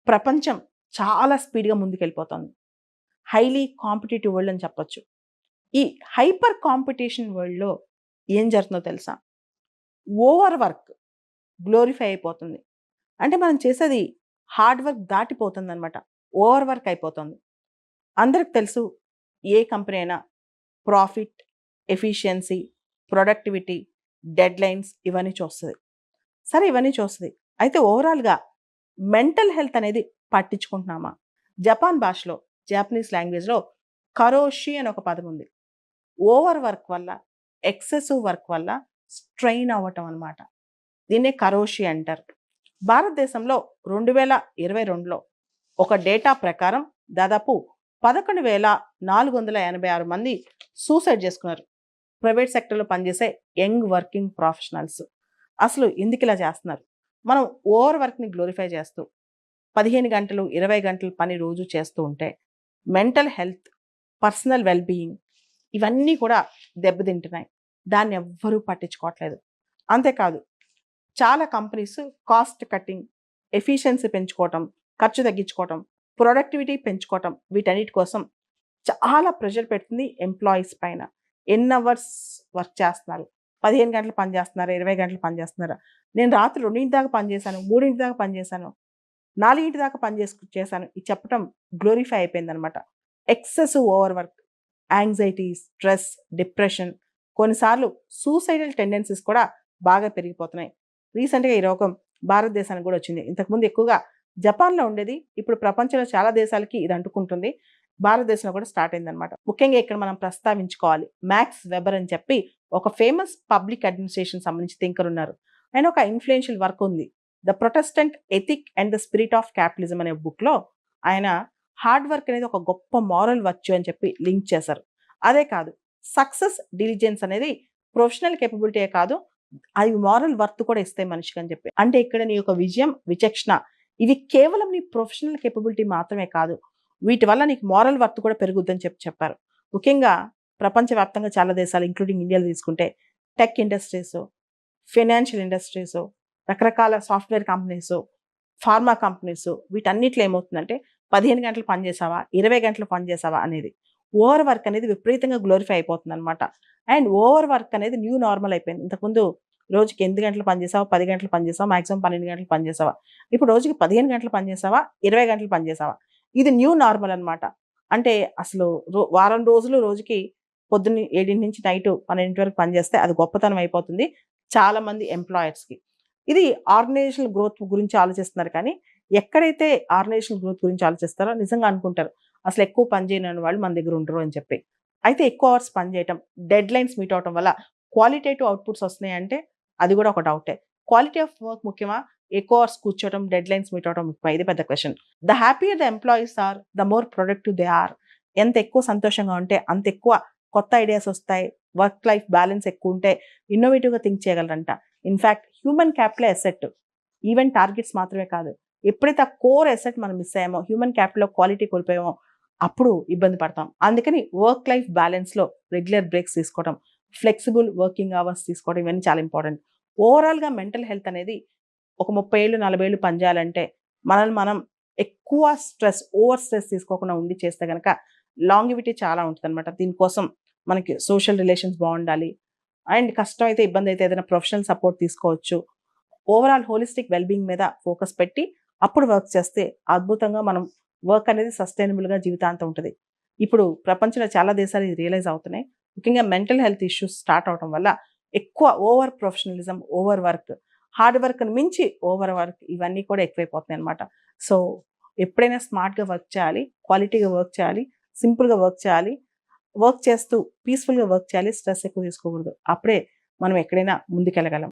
ప్రపంచం చాలా స్పీడ్‌గా ముందుకెళ్ళిపోతోంది. హైలీ కాంపిటీటివ్ వరల్డ్ అని చెప్పొచ్చు. ఈ హైపర్ కాంపిటీషన్ వరల్డ్‌లో ఏం జరుగుతుందో తెలుసా? ఓవర్ వర్క్ గ్లోరిఫై అయిపోతుంది. అంటే మనం చేసేది హార్డ్ వర్క్ దాటిపోతుందనమాట. ఓవర్ వర్క్ అయిపోతుంది. అందరికి తెలుసు ఏ కంపెనీ అయినా ప్రాఫిట్, ఎఫిషియన్సీ, ప్రొడక్టివిటీ, డెడ్‌లైన్స్ ఇవన్నీ చూస్తది. సరే ఇవన్నీ చూస్తది. అయితే ఓవరాల్‌గా మెంటల్ హెల్త్ అనేది పట్టించుకుంటున్నామా? జపాన్ భాషలో, జాపనీస్ లాంగ్వేజ్‌లో కరోషి అని ఒక పదం ఉంది. ఓవర్ వర్క్ వల్ల, ఎక్సెసివ్ వర్క్ వల్ల స్ట్రెయిన్ అవ్వటం అనమాట. దీన్నే కరోషి అంటారు. భారతదేశంలో 2022లో ఒక డేటా ప్రకారం దాదాపు 11,486 మంది సూసైడ్ చేసుకున్నారు. ప్రైవేట్ సెక్టర్‌లో పనిచేసే యంగ్ వర్కింగ్ ప్రొఫెషనల్స్. అసలు ఎందుకిలా చేస్తున్నారు? మనం ఓవర్ వర్క్‌ని గ్లోరిఫై చేస్తూ 15 గంటలు, 20 గంటలు పని రోజు చేస్తూ ఉంటే mental health, personal well being ఇవన్నీ కూడా దెబ్బతింటున్నాయి. దాన్ని ఎవ్వరూ పట్టించుకోవట్లేదు. అంతేకాదు చాలా కంపెనీస్ కాస్ట్ కట్టింగ్, ఎఫిషియన్సీ పెంచుకోవటం, ఖర్చు తగ్గించుకోవటం, ప్రొడక్టివిటీ పెంచుకోవటం వీటన్నిటి కోసం చాలా ప్రెషర్ పెడుతుంది ఎంప్లాయీస్ పైన. ఎన్ని అవర్స్ వర్క్ చేస్తున్నారు? 15 గంటలు పని చేస్తున్నారా? 20 గంటలు పని చేస్తున్నారా? నేను రాత్రి 2 దాకా పని చేశాను, 3 దాకా పని చేశాను, 4 దాకా పని చేశాను. ఇది చెప్పటం గ్లోరిఫై అయిపోయిందనమాట. Excessive over work, anxiety, stress, depression, కొన్నిసార్లు సూసైడల్ టెండెన్సీస్ కూడా బాగా పెరిగిపోతున్నాయి. రీసెంట్‌గా ఈ రోగం భారతదేశానికి కూడా వచ్చింది. ఇంతకుముందు ఎక్కువగా జపాన్‌లో ఉండేది. ఇప్పుడు ప్రపంచంలో చాలా దేశాలకి ఇది అంటుకుంటుంది. భారతదేశంలో కూడా స్టార్ట్ అయిందనమాట. ముఖ్యంగా ఇక్కడ మనం ప్రస్తావించుకోవాలి. మ్యాక్స్ వెబర్ అని చెప్పి ఒక ఫేమస్ పబ్లిక్ అడ్మినిస్ట్రేషన్ సంబంధించి థింకర్ ఉన్నారు. ఆయన ఒక ఇన్‌ఫ్లుయెన్షియల్ వర్క్ ఉంది. 'The Protestant ethic and the spirit of capitalism' అనే బుక్‌లో ఆయన హార్డ్ వర్క్ అనేది ఒక గొప్ప మోరల్ వర్చ్యూ అని చెప్పి లింక్ చేశారు. అదే కాదు సక్సెస్, డిలిజెన్స్ అనేది ప్రొఫెషనల్ కేపబిలిటీయే కాదు, అవి మోరల్ వర్త్ కూడా ఇస్తాయి మనిషికి అని చెప్పి. అంటే ఇక్కడ నీ యొక్క విజయం, విచక్షణ ఇవి కేవలం నీ ప్రొఫెషనల్ కేపబిలిటీ మాత్రమే కాదు, వీటి వల్ల నీకు మోరల్ వర్త్ కూడా పెరుగుద్దని చెప్పారు. ముఖ్యంగా ప్రపంచవ్యాప్తంగా చాలా దేశాలు ఇంక్లూడింగ్ ఇండియాలో తీసుకుంటే టెక్ ఇండస్ట్రీస్, ఫైనాన్షియల్ ఇండస్ట్రీస్, రకరకాల సాఫ్ట్‌వేర్ కంపెనీస్, ఫార్మా కంపెనీస్ వీటన్నిటిలో ఏమవుతుందంటే 15 గంటలు పని చేశావా? 20 గంటలు పని చేశావా? అనేది ఓవర్ వర్క్ అనేది విపరీతంగా గ్లోరిఫై అయిపోతుందనమాట. అండ్ ఓవర్ వర్క్ అనేది న్యూ నార్మల్ అయిపోయింది. ఇంతకుముందు రోజుకి 8 గంటలు పని చేసావా? 10 గంటలు పని చేసావా? మాక్సిమం 12 గంటలు పని చేసావా? ఇప్పుడు రోజుకి 15 గంటలు పని చేసావా? 20 గంటలు పని చేసావా? ఇది న్యూ నార్మల్ అనమాట. అంటే అసలు వారం రోజులు రోజుకి పొద్దున్న 7 నుంచి నైట్ 12 వరకు పని చేస్తే అది గొప్పతనం అయిపోతుంది చాలామంది ఎంప్లాయర్స్‌కి. ఇది ఆర్గనైజేషనల్ గ్రోత్ గురించి ఆలోచిస్తున్నారు కానీ, ఎక్కడైతే ఆర్గనైజేషనల్ గ్రోత్ గురించి ఆలోచిస్తారో నిజంగా అనుకుంటారు. అసలు ఎక్కువ పని చేయని వాళ్ళు మన దగ్గర ఉండరు అని చెప్పి. అయితే ఎక్కువ అవర్స్ పని చేయటం, డెడ్‌లైన్స్ మీట్ అవ్వటం వల్ల క్వాలిటేటివ్ అవుట్‌పుట్స్ వస్తున్నాయంటే అది కూడా ఒక డౌటే. క్వాలిటీ ఆఫ్ వర్క్ ముఖ్యమా? ఎక్కువ అవర్స్ కూర్చోవడం, డెడ్‌లైన్స్ మీట్ అవ్వడం ముఖ్యమా? ఇది పెద్ద question. The happier the employees are, the more productive they are. ఎంత ఎక్కువ సంతోషంగా ఉంటే అంత ఎక్కువ కొత్త ఐడియాస్ వస్తాయి. వర్క్ లైఫ్ బ్యాలెన్స్ ఎక్కువ ఉంటే ఇన్నోవేటివ్‌గా థింక్ చేయగలరంట. ఇన్‌ఫాక్ట్ హ్యూమన్ క్యాపిటలే అసెట్. ఈవెన్ టార్గెట్స్ మాత్రమే కాదు. ఎప్పుడైతే ఆ కోర్ అసెట్ మనం మిస్ అయ్యామో, హ్యూమన్ క్యాపిటల్‌లో క్వాలిటీ కోల్పోయామో అప్పుడు ఇబ్బంది పడతాం. అందుకని వర్క్ లైఫ్ బ్యాలెన్స్‌లో రెగ్యులర్ బ్రేక్స్ తీసుకోవడం, ఫ్లెక్సిబుల్ వర్కింగ్ అవర్స్ తీసుకోవడం ఇవన్నీ చాలా ఇంపార్టెంట్. ఓవరాల్‌గా మెంటల్ హెల్త్ అనేది ఒక 30 ఏళ్ళు, 40 ఏళ్ళు పనిచేయాలంటే మనల్ని మనం ఎక్కువ స్ట్రెస్, ఓవర్ స్ట్రెస్ తీసుకోకుండా ఉండి చేస్తే గనక లాంగివిటీ చాలా ఉంటదనమాట. దీనికోసం మనకి సోషల్ రిలేషన్స్ బావుండాలి. అండ్ కష్టమైతే, ఇబ్బందైతే ఏదైనా ప్రొఫెషనల్ సపోర్ట్ తీసుకోవచ్చు. ఓవరాల్ హోలిస్టిక్ వెల్ బీయింగ్ మీద ఫోకస్ పెట్టి అప్పుడు వర్క్ చేస్తే అద్భుతంగా మనం వర్క్ అనేది సస్టైనబుల్‌గా జీవితాంతం ఉంటది. ఇప్పుడు ప్రపంచంలో చాలా దేశాలు ఇది రియలైజ్ అవుతున్నాయి. ముఖ్యంగా మెంటల్ హెల్త్ ఇష్యూస్ స్టార్ట్ అవ్వడం వల్ల ఎక్కువ over professionalism, over work, hard వర్క్‌ని మించి ఓవర్ వర్క్ ఇవన్నీ కూడా ఎక్కువైపోతున్నాయన్నమాట. సో, ఎప్పుడైనా స్మార్ట్‌గా వర్క్ చేయాలి, క్వాలిటీగా వర్క్ చేయాలి, సింపుల్‌గా వర్క్ చేయాలి. వర్క్ చేస్తూ పీస్‌ఫుల్‌గా వర్క్ చేయాలి. స్ట్రెస్ ఎక్కువ తీసుకోకూడదు. అప్పుడే మనం ఎక్కడైనా ముందుకెళ్ళగలం.